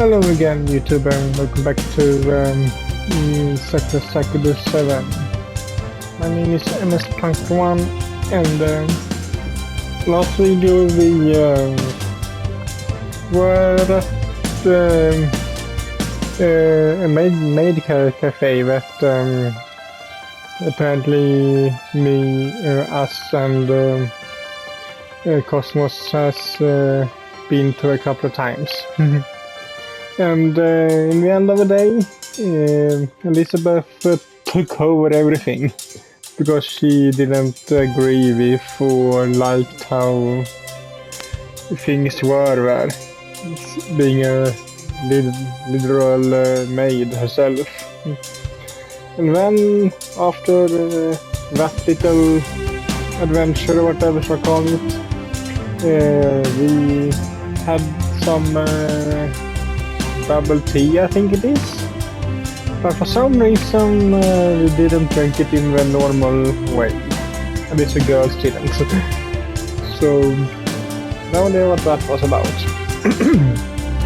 Hello again, YouTuber, and welcome back to Sakura Succubus 7. My name is MS.1, and last video we were at a maid cafe that apparently us, and Cosmos has been to a couple of times. And in the end of the day, Elizabeth took over everything because she didn't agree with or liked how things were being a literal maid herself. And then after that little adventure, or whatever you call it, we had some bubble tea, I think it is. But for some reason we didn't drink it in the normal way. At least the girls didn't. So no idea what that was about.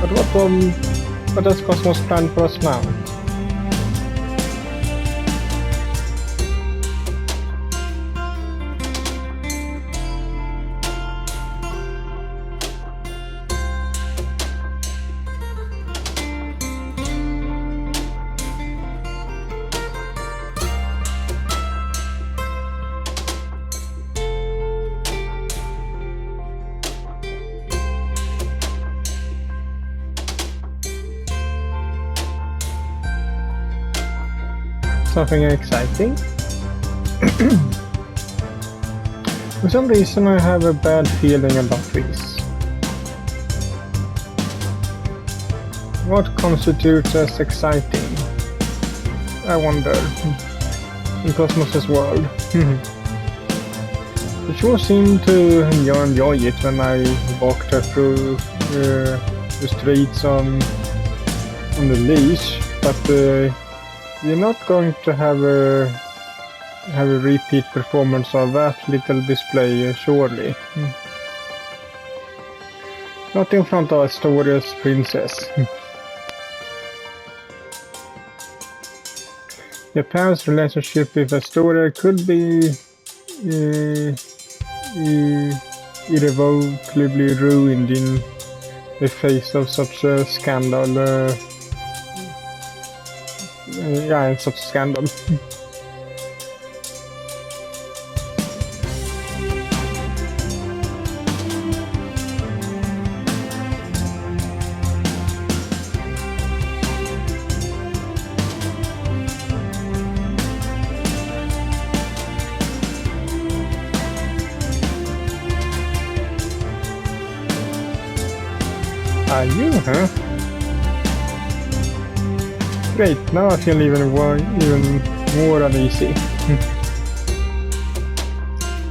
But what does Cosmos plan for us now? Something exciting? For some reason I have a bad feeling about this. What constitutes as exciting? I wonder. In Cosmos's world. It sure seemed to enjoy it when I walked her through the streets on the leash, but we're not going to have a repeat performance of that little display, surely. Not in front of Astoria's princess. Japan's relationship with Astoria could be irrevocably ruined in the face of such a scandal. Yeah, such a scandal. Are you, huh? Great, now I feel even more uneasy.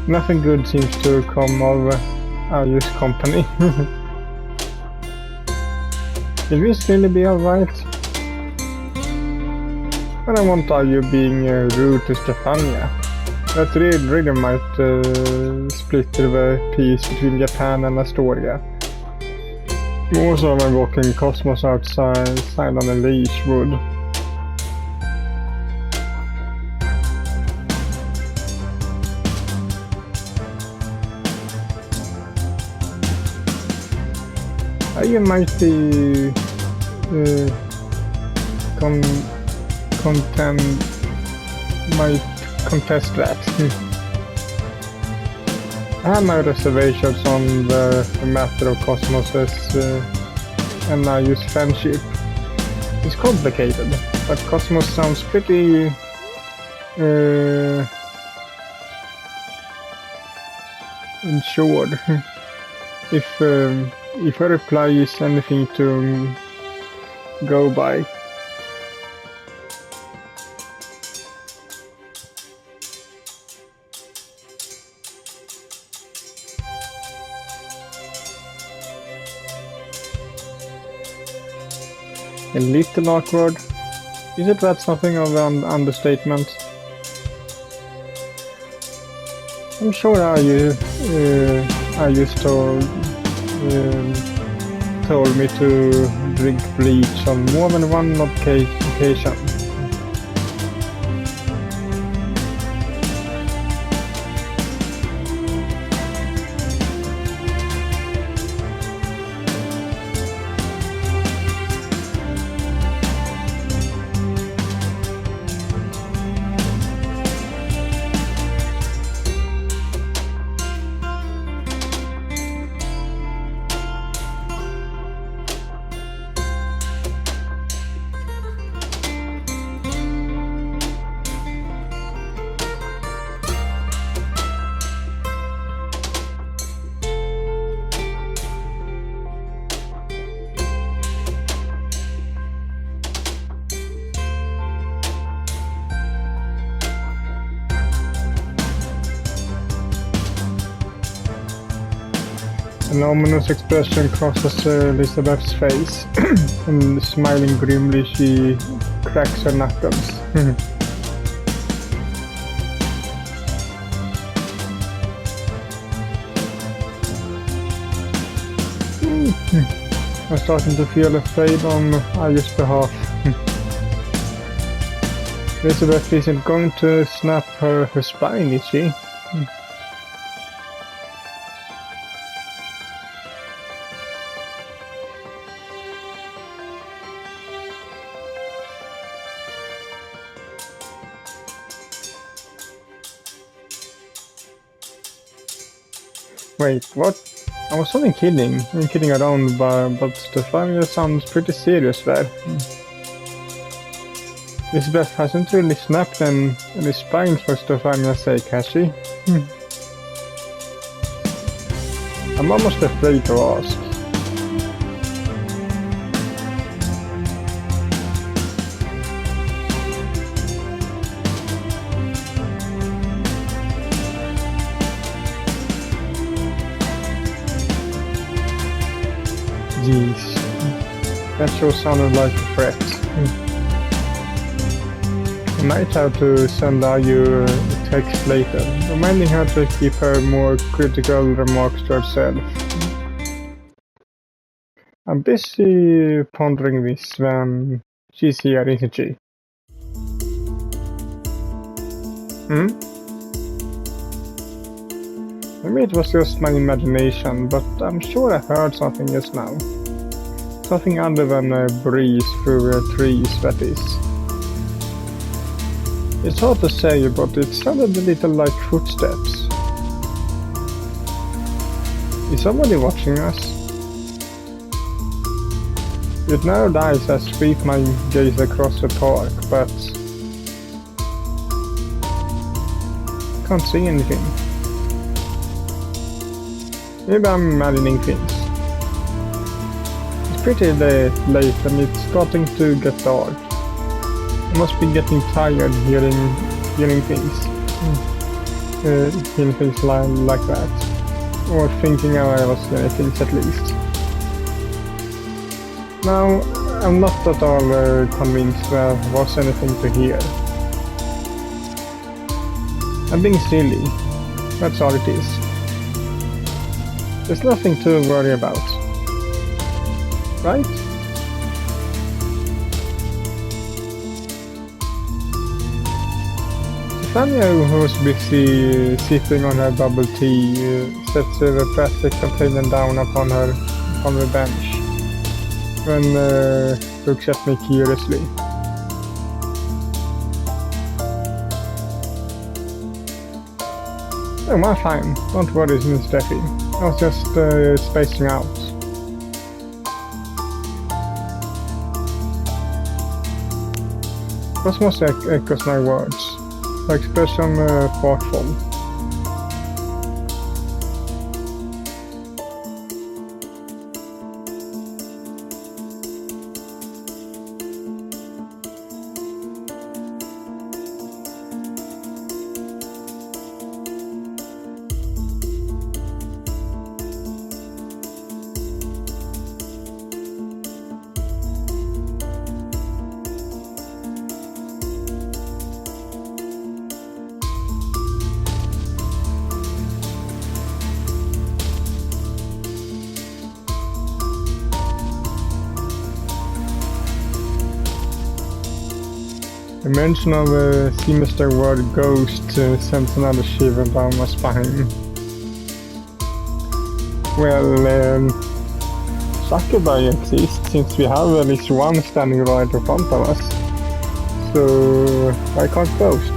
Nothing good seems to come of Ayu's company. Will this really be alright? I don't want Ayu being rude to Stefania. That really might split the peace between Japan and Astoria. More so when walking Cosmos outside on a leash would. You might be might contest that. I have my reservations on the matter of Cosmos's and Ayu's friendship. It's complicated, but Cosmos sounds pretty insured. If her reply is anything to go by. A little awkward. Isn't that something of an understatement? I'm sure I used to told me to drink bleach on more than one occasion. An ominous expression crosses Elizabeth's face, and smiling grimly she cracks her knuckles. I'm starting to feel afraid on Aya's behalf. Elizabeth isn't going to snap her spine, is she? Wait, what? I was only kidding. I'm kidding around, but Stefania sounds pretty serious there. Elizabeth hasn't really snapped any spines for Stefania's sake, has she? I'm almost afraid to ask. Jeez, that sure sounded like a threat. I might have to send Ayu a text later, reminding her to keep her more critical remarks to herself. I'm busy pondering this when she's here, isn't she? Maybe it was just my imagination, but I'm sure I heard something just now. Something other than a breeze through trees, that is. It's hard to say, but it sounded a little like footsteps. Is somebody watching us? With narrowed eyes I sweep my gaze across the park, but can't see anything. Maybe I'm imagining things. It's pretty late and it's starting to get dark. I must be getting tired hearing things. Hearing things like that. Or thinking I was hearing things at least. Now, I'm not at all convinced there was anything to hear. I'm being silly. That's all it is. There's nothing to worry about. Right? Stefania, who was busy sipping on her bubble tea, sets the plastic container down upon the bench, and looks at me curiously. Oh, I'm fine. Don't worry, Miss Steffi. I was just spacing out. Cosmos echoes my words, her expression thoughtful. The mention of a sinister word ghost sends another shiver down my spine. Well, Succubus exists since we have at least one standing right in front of us. So why can't ghosts?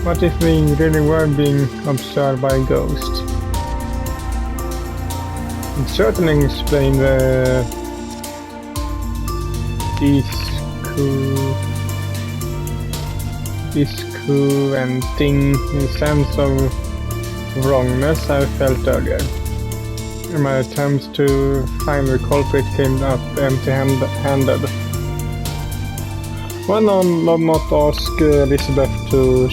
What if we really were being observed by a ghost? It certainly explains the disco and thing in sense of wrongness I felt earlier. My attempts to find the culprit came up empty-handed. Why not ask Elizabeth to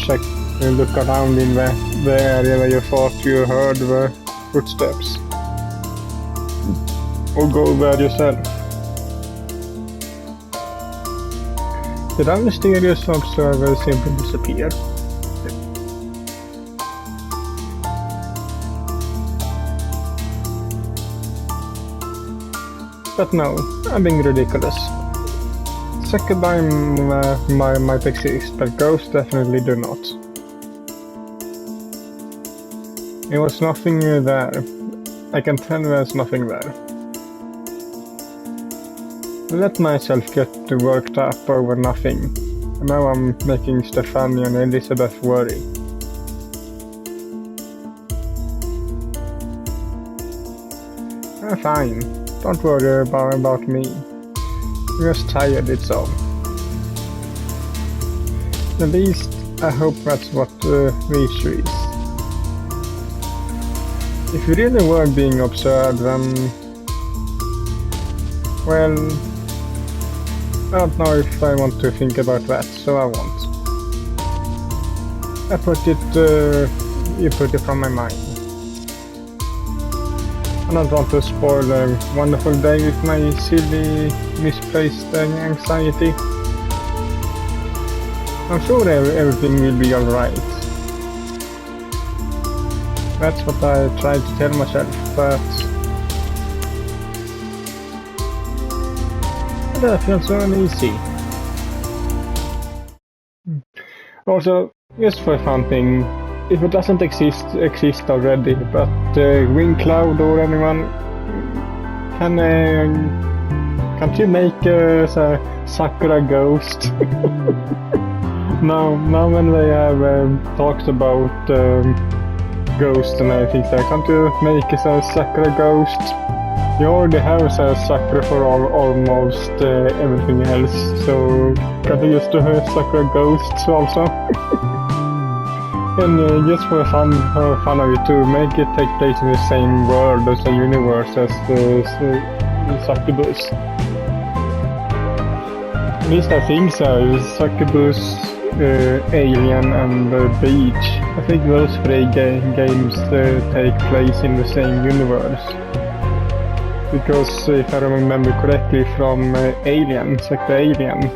look around in the area where you thought you heard the footsteps? Or go there yourself? Did our mysterious observer simply disappear? But no, I'm being ridiculous. Succubus might exist, but ghosts definitely do not. There was nothing there. I can tell there's nothing there. I let myself get worked up over nothing. And now I'm making Stephanie and Elizabeth worry. Fine. Don't worry about me. I'm just tired, it's all. At least I hope that's what the issue is. If we really were being observed, then... well... I don't know if I want to think about that, so I won't. You put it from my mind. I don't want to spoil a wonderful day with my silly, misplaced anxiety. I'm sure everything will be alright. That's what I tried to tell myself, but... that feels so uneasy. Also, just for a fun thing, if it doesn't exist already, but Wing Cloud or anyone, can't you make a Sakura ghost? now when they have talked about ghosts and everything, so can't you make a Sakura ghost? You already have a Sakura for almost everything else, so can't you just do Sakura ghosts also? And just for fun of it to make it take place in the same world as the universe as the Succubus. At least I think so. Succubus, Alien and Beach. I think those three games take place in the same universe. Because if I remember correctly from Alien, like the Alien,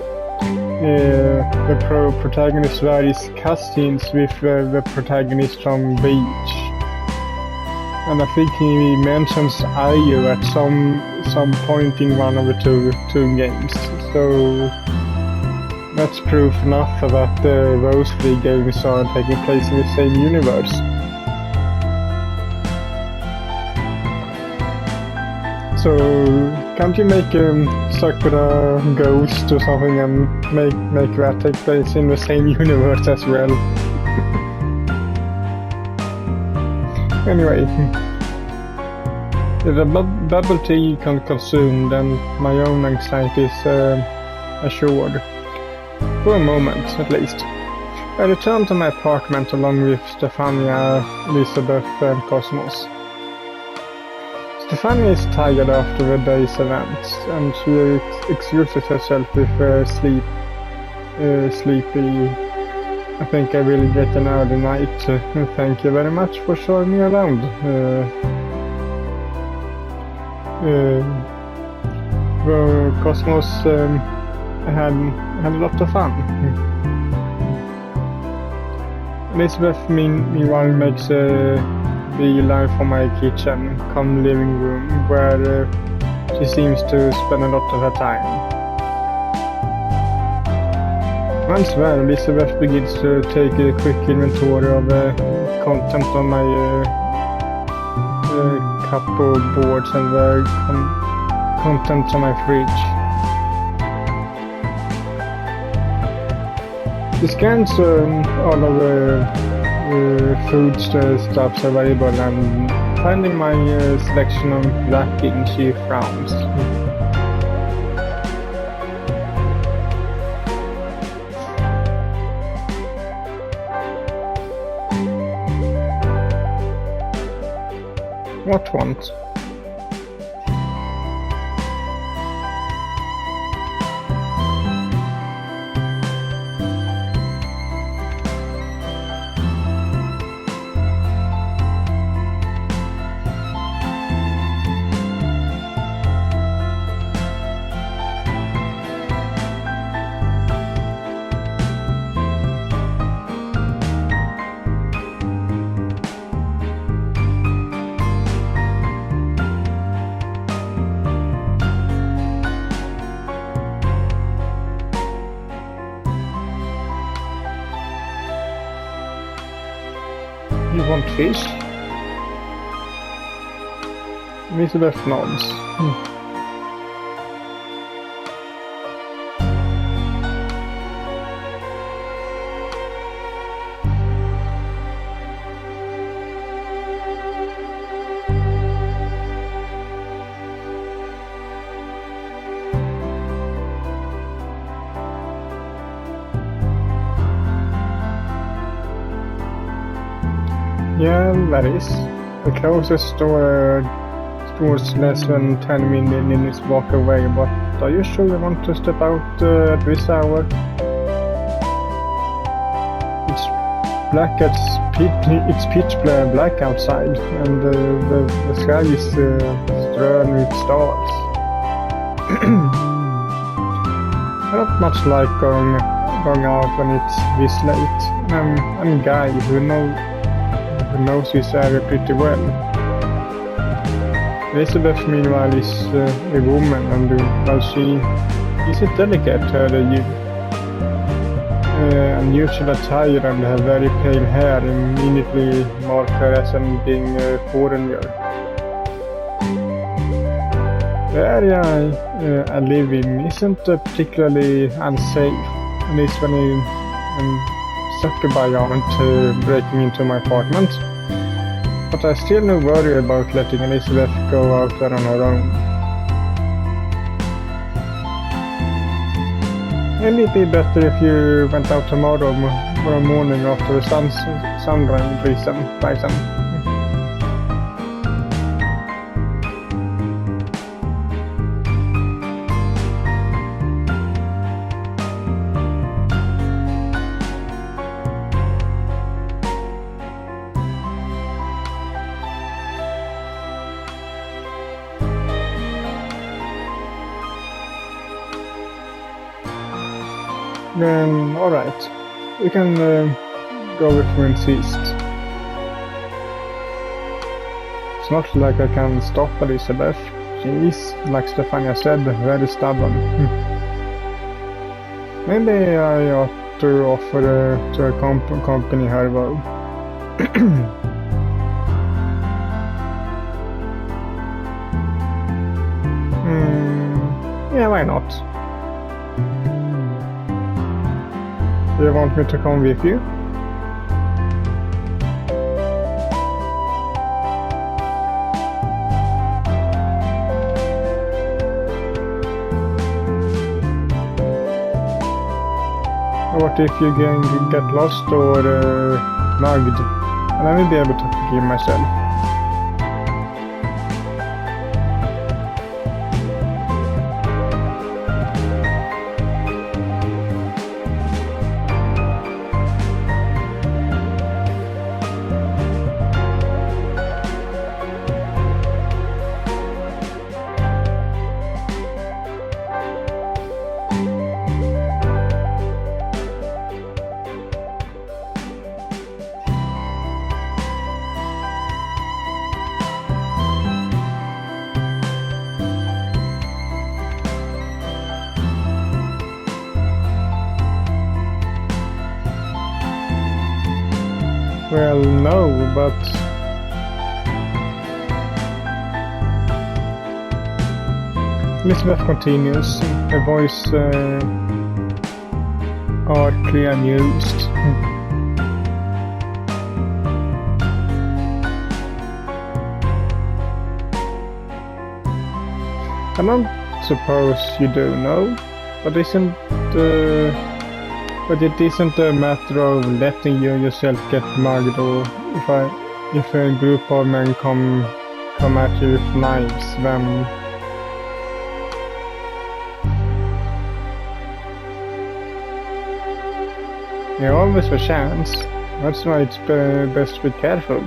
the protagonist varies cousins with the protagonist from Beach, and I think he mentions Ayu at some point in one of the two games. So that's proof enough that those three games are taking place in the same universe. So, can't you make a Sakura ghost or something and make that take place in the same universe as well? Anyway, the bubble tea consumed and my own anxiety is assured. For a moment, at least. I returned to my apartment along with Stefania, Elizabeth and Cosmos. Stefania is tired after the day's events, and she excuses herself with sleepy. I think I will get an early night. Thank you very much for showing me around. Cosmos had a lot of fun. Elizabeth meanwhile makes a beeline for my kitchen, come living room, where she seems to spend a lot of her time. Once there, Elizabeth begins to take a quick inventory of the content on my cupboards and the contents on my fridge. She scans all of the food stuffs available, and finding my selection of lacking, she frowns. What want? You want fish? Elizabeth nods. Yeah, that is. The closest store's less than 10 minutes walk away, but are you sure you want to step out at this hour? It's black, it's pitch black outside, and the sky is strewn with stars. I don't much like going out when it's this late. I'm a guy who knows this area pretty well. Elizabeth, meanwhile, is a woman, and while she is a delicate unusual attire and her very pale hair immediately mark her as being a foreigner. The area I live in isn't particularly unsafe, at least when Sakura aren't breaking into my apartment, but I still worry about letting Elizabeth go out there on her own. Maybe it'd be better if you went out tomorrow morning after the sunrise rising. Alright, you can go if you insist. It's not like I can stop Elizabeth. She is, like Stefania said, very stubborn. Maybe I ought to offer to accompany her though. Yeah, why not? Do you want me to come with you? What if you get lost or mugged? And I will be able to forgive myself. Well, no, but Elizabeth continues, her voice artfully amused. I don't suppose you do know, but it isn't a matter of letting you yourself get mugged, or if a group of men come at you with knives, then you always have a chance. That's why it's best to be careful.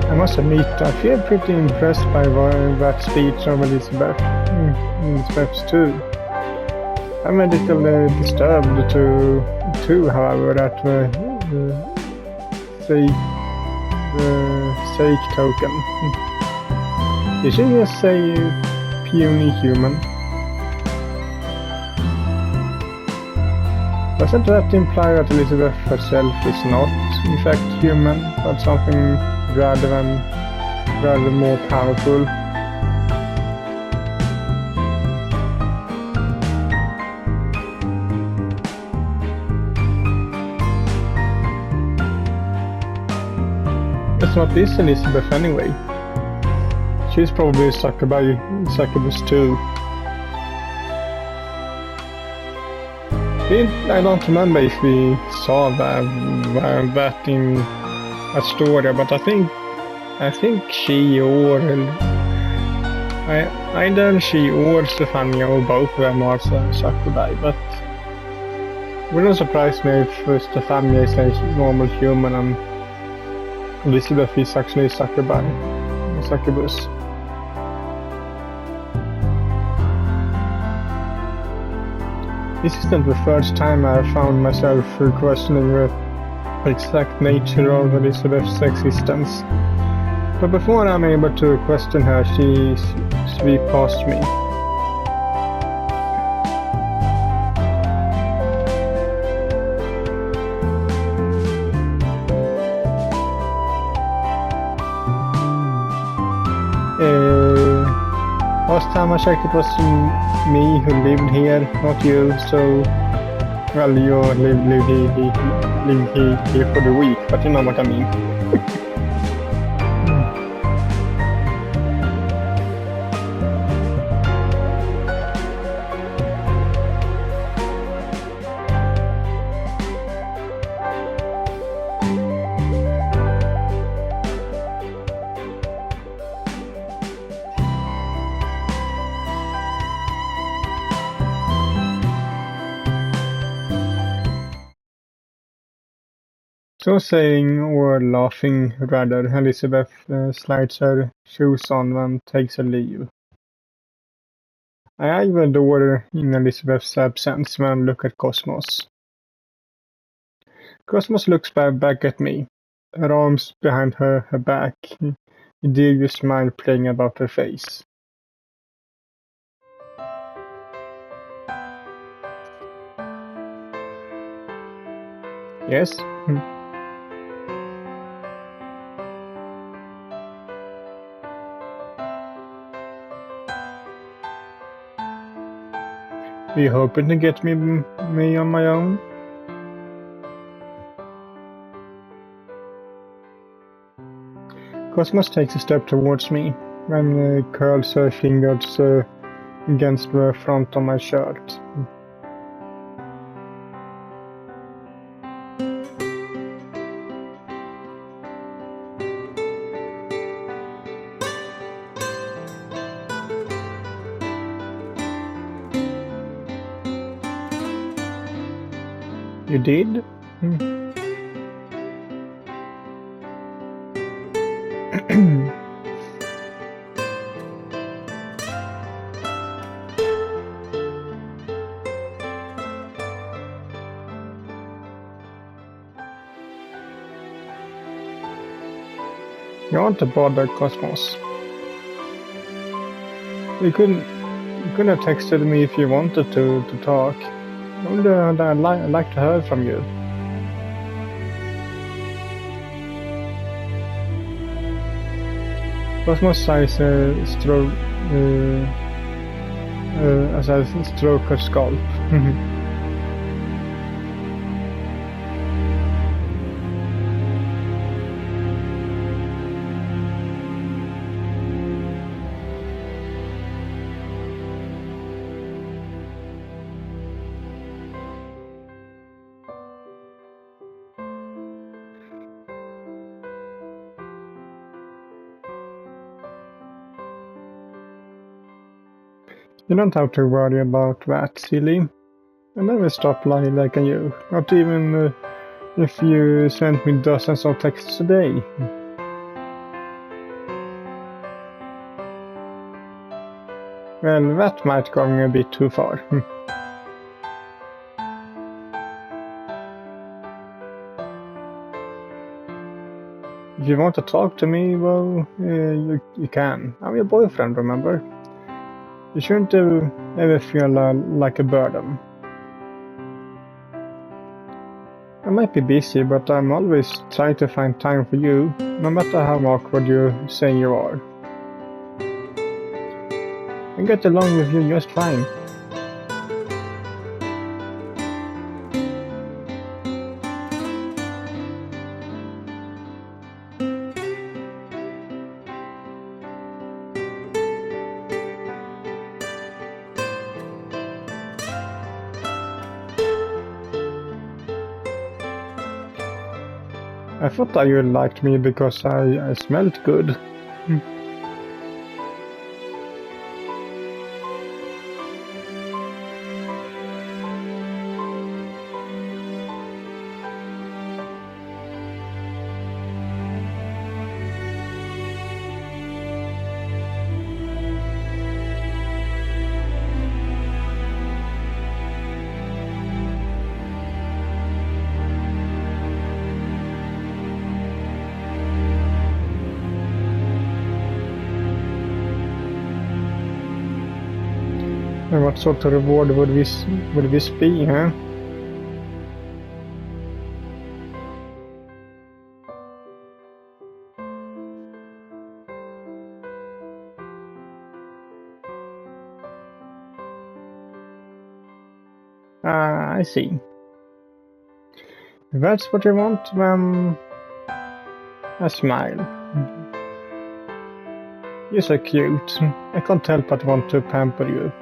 I must admit, I feel pretty impressed by that speech of Elizabeth's too. I'm a little disturbed too, however, at the sake token. Did she just say puny human? Doesn't that imply that Elizabeth herself is not, in fact, human, but something rather more powerful? It's not this Elizabeth anyway. She's probably a Succubus too. I don't remember if we saw that in Astoria, but I think she or either she or Stefania or both of them are Succubi, but it wouldn't surprise me if Stefania is a normal human and Elizabeth is actually a Succubus. This isn't the first time I have found myself questioning the exact nature of Elizabeth's existence. But before I'm able to question her, she sweeps past me. Last time I checked, it was me who lived here, not you, so... Well, you live here for the week, but you know what I mean. So saying, or laughing rather, Elizabeth slides her shoes on and takes a leave. I eye the door in Elizabeth's absence when I look at Cosmos. Cosmos looks back at me, her arms behind her back, a devious smile playing about her face. Yes? Are you hoping to get me on my own? Cosmos takes a step towards me and curls her fingers against the front of my shirt. You did? You want to bother Cosmos. You couldn't have texted me if you wanted to talk. Only I'd like to hear from you. Cosmos size stroke as a stroke her scalp. You don't have to worry about that, silly. I never stop lying like you, not even if you sent me dozens of texts a day. Well, that might go a bit too far. If you want to talk to me, well, you can. I'm your boyfriend, remember? You shouldn't ever feel like a burden. I might be busy, but I'm always trying to find time for you, no matter how awkward you say you are. I get along with you just fine. I thought that you liked me because I smelled good. And what sort of reward would this be, huh? I see. If that's what you want, then I smile. You're so cute. I can't help but want to pamper you.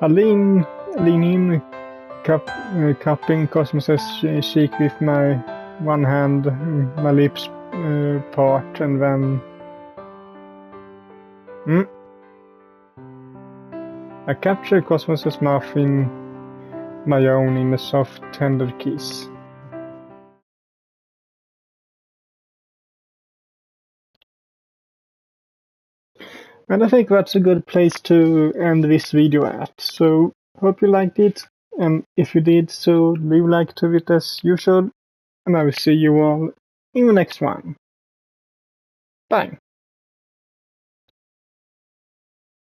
I lean in, cupping Cosmos's cheek with my one hand, my lips part, and then I capture Cosmos's mouth in my own in a soft, tender kiss. And I think that's a good place to end this video at. So, hope you liked it, and if you did, so leave a like to it as usual, and I will see you all in the next one. Bye!